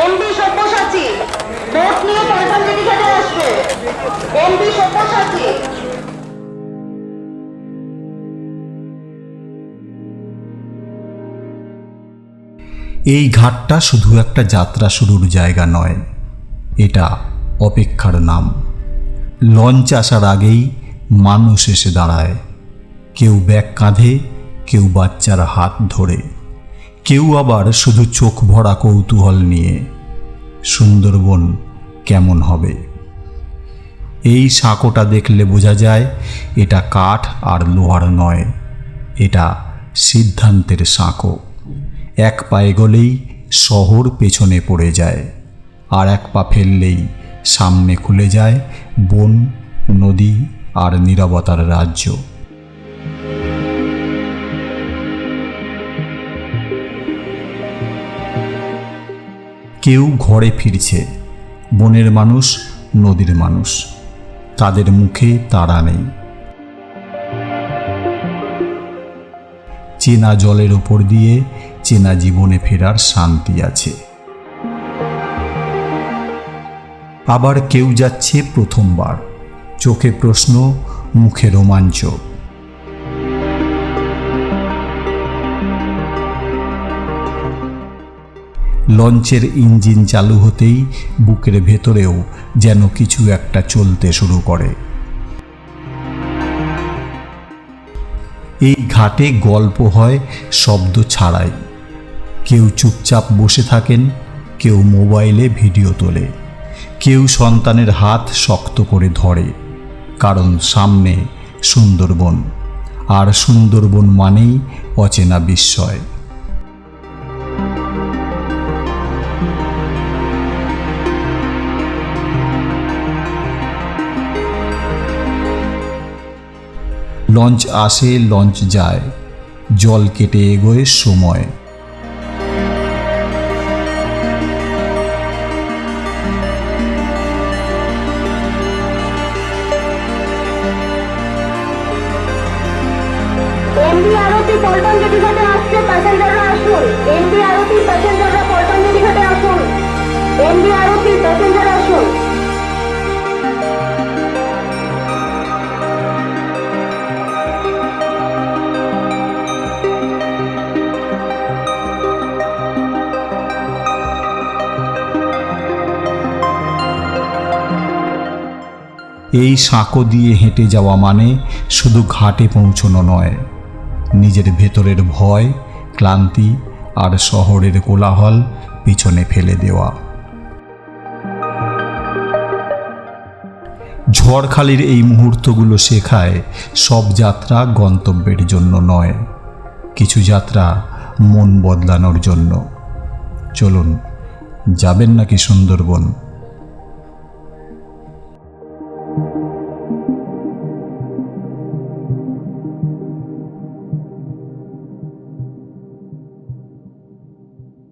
MP Sabyasachi vote নিয়ে পল্টনজেটি ঘাটে আসবে। এমপি সব্যসাচী। এই ঘাটটা শুধু একটা যাত্রা শুরুর জায়গা নয়, এটা অপেক্ষার নাম। লঞ্চ আসার আগেই মানুষ এসে দাঁড়ায়, কেউ ব্যাগ কাঁধে, কেউ বাচ্চার হাত ধরে, কেউ আবার শুধু চোখ ভরা কৌতূহল নিয়ে। সুন্দরবন কেমন হবে? এই সাঁকোটা দেখলে বোঝা যায় এটা কাঠ আর লোহার নয়, এটা সিদ্ধান্তের সাঁকো। এক পা এগোলেই শহর পেছনে পড়ে যায়, আর এক পা ফেললেই সামনে খুলে যায় বন, নদী আর নীরবতার রাজ্য। কেউ ঘরে ফিরছে, বনের মানুষ, নদীর মানুষ, তাদের মুখে তাড়া নেই। চেনা জলের ওপর দিয়ে চেনা জীবনে ফেরার শান্তি আছে। আবার কেউ যাচ্ছে প্রথমবার, চোখে প্রশ্ন, মুখে রোমাঞ্চ। লঞ্চের ইঞ্জিন চালু হতেই বুকের ভেতরেও যেন কিছু একটা চলতে শুরু করে। এই ঘাটে গল্প হয় শব্দ ছাড়াই। কেউ চুপচাপ বসে থাকেন, কেউ মোবাইলে ভিডিও তোলে, কেউ সন্তানের হাত শক্ত করে ধরে, কারণ সামনে সুন্দরবন, আর সুন্দরবন মানেই অচেনা বিস্ময়। লঞ্চ আসে, লঞ্চ যায়, জল কেটে এগোয় সময়। এমপি আরতি পল্টনজেটি ঘাটে আসছে, প্যাসেঞ্জাররা আসুন। এমপি আরতি প্যাসেঞ্জাররা পল্টনজেটি ঘাটে আসুন। এমপি আরতি প্যাসেঞ্জার আসুন। এই সাঁকো দিয়ে হেঁটে যাওয়া মানে শুধু ঘাটে পৌঁছানো নয়, নিজের ভেতরের ভয়, ক্লান্তি আর শহরের কোলাহল পিছনে ফেলে দেওয়া। ঝড়খালির এই মুহূর্তগুলো শেখায় সব যাত্রা গন্তব্যের জন্য নয়, কিছু যাত্রা মন বদলানোর জন্য। চলুন, যাবেন নাকি সুন্দরবন?